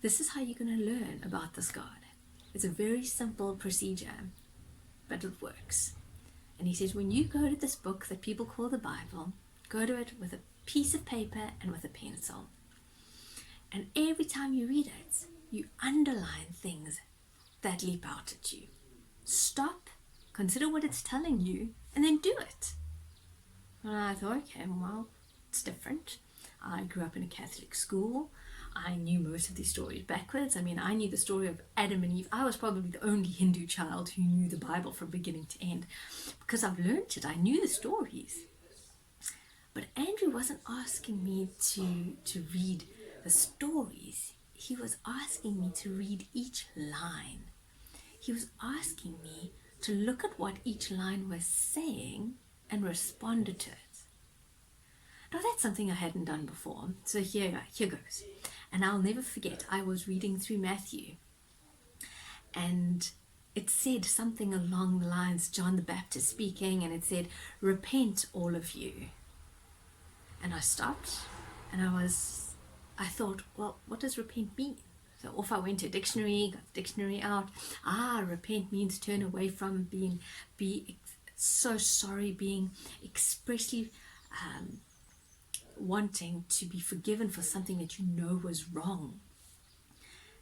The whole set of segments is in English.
this is how you're going to learn about this God. It's a very simple procedure, but it works. And he says, when you go to this book that people call the Bible, go to it with a piece of paper and with a pencil. And every time you read it, you underline things that leap out at you. Stop, consider what it's telling you, and then do it. And I thought, okay, well, it's different. I grew up in a Catholic school. I knew most of these stories backwards. I mean, I knew the story of Adam and Eve. I was probably the only Hindu child who knew the Bible from beginning to end because I've learned it. I knew the stories. But Andrew wasn't asking me to read the stories. He was asking me to read each line. He was asking me to look at what each line was saying and respond to it. Now that's something I hadn't done before. So here goes. And I'll never forget, I was reading through Matthew and it said something along the lines, John the Baptist speaking, and it said, repent all of you. And I stopped and I thought, well, what does repent mean? So off I went to a dictionary, got the dictionary out. Repent means turn away from, be so sorry, being expressly wanting to be forgiven for something that you know was wrong.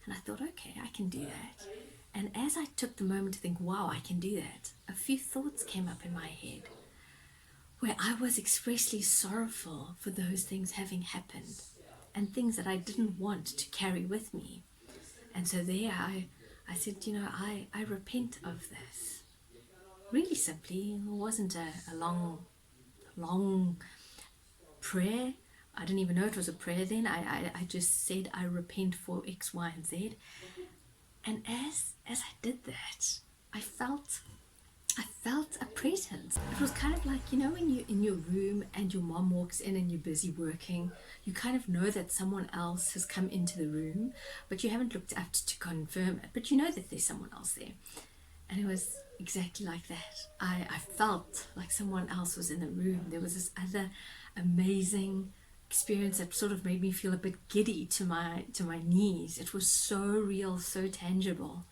And I thought, okay, I can do that. And as I took the moment to think, wow, I can do that, a few thoughts came up in my head where I was expressly sorrowful for those things having happened and things that I didn't want to carry with me. And so there I said, I repent of this. Really simply, it wasn't a long prayer. I didn't even know it was a prayer then. I just said, I repent for X, Y, and Z. And as I did that, I felt a presence. It was kind of like, when you're in your room and your mom walks in and you're busy working, you kind of know that someone else has come into the room, but you haven't looked up to confirm it, but you know that there's someone else there. And it was exactly like that. I felt like someone else was in the room. There was this other amazing experience that sort of made me feel a bit giddy to my knees. It was so real, so tangible.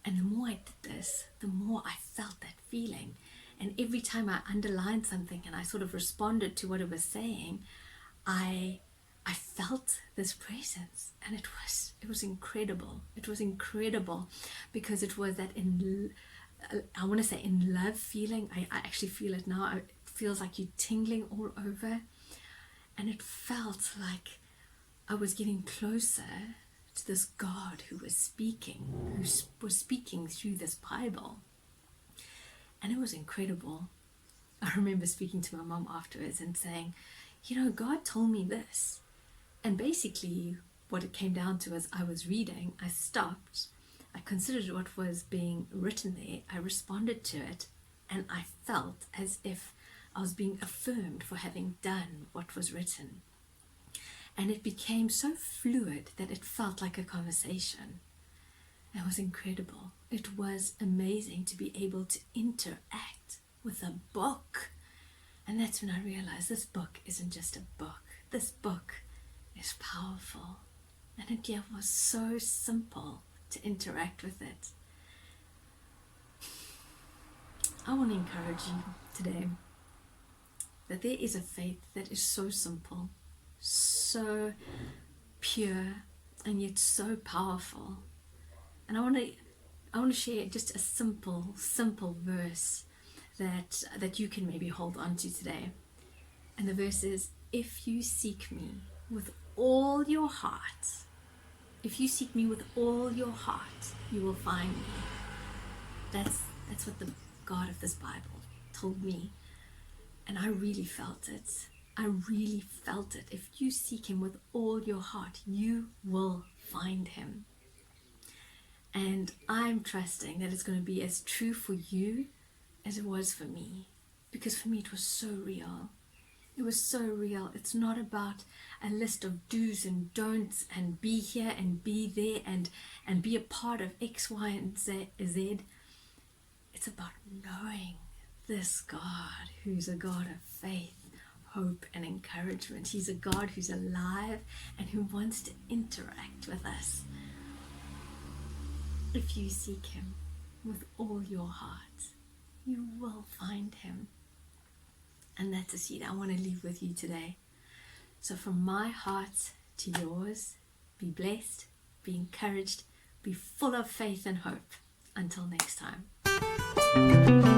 And the more I did this, the more I felt that feeling. And every time I underlined something and I sort of responded to what it was saying, I felt this presence, and it was incredible. It was incredible because it was that in love feeling. I actually feel it now. It feels like you're tingling all over, and it felt like I was getting closer to this God who was speaking through this Bible. And it was incredible. I remember speaking to my mom afterwards and saying, God told me this. And basically what it came down to as I was reading, I stopped, I considered what was being written there, I responded to it, and I felt as if I was being affirmed for having done what was written. And it became so fluid that it felt like a conversation. It was incredible. It was amazing to be able to interact with a book. And that's when I realized this book isn't just a book. This book is powerful. And it was so simple to interact with it. I want to encourage you today that there is a faith that is so simple, so pure, and yet so powerful. And I want to share just a simple verse that you can maybe hold on to today. And the verse is, if you seek me with all your heart, if you seek me with all your heart, you will find me. That's what the God of this Bible told me. And I really felt it. I really felt it. If you seek him with all your heart, you will find him. And I'm trusting that it's going to be as true for you as it was for me. Because for me it was so real. It was so real. It's not about a list of do's and don'ts and be here and be there and be a part of X, Y, and Z. It's about knowing this God who's a God of faith, hope and encouragement. He's a God who's alive and who wants to interact with us. If you seek him with all your heart, you will find him. And that's a seed I want to leave with you today. So from my heart to yours, be blessed, be encouraged, be full of faith and hope. Until next time.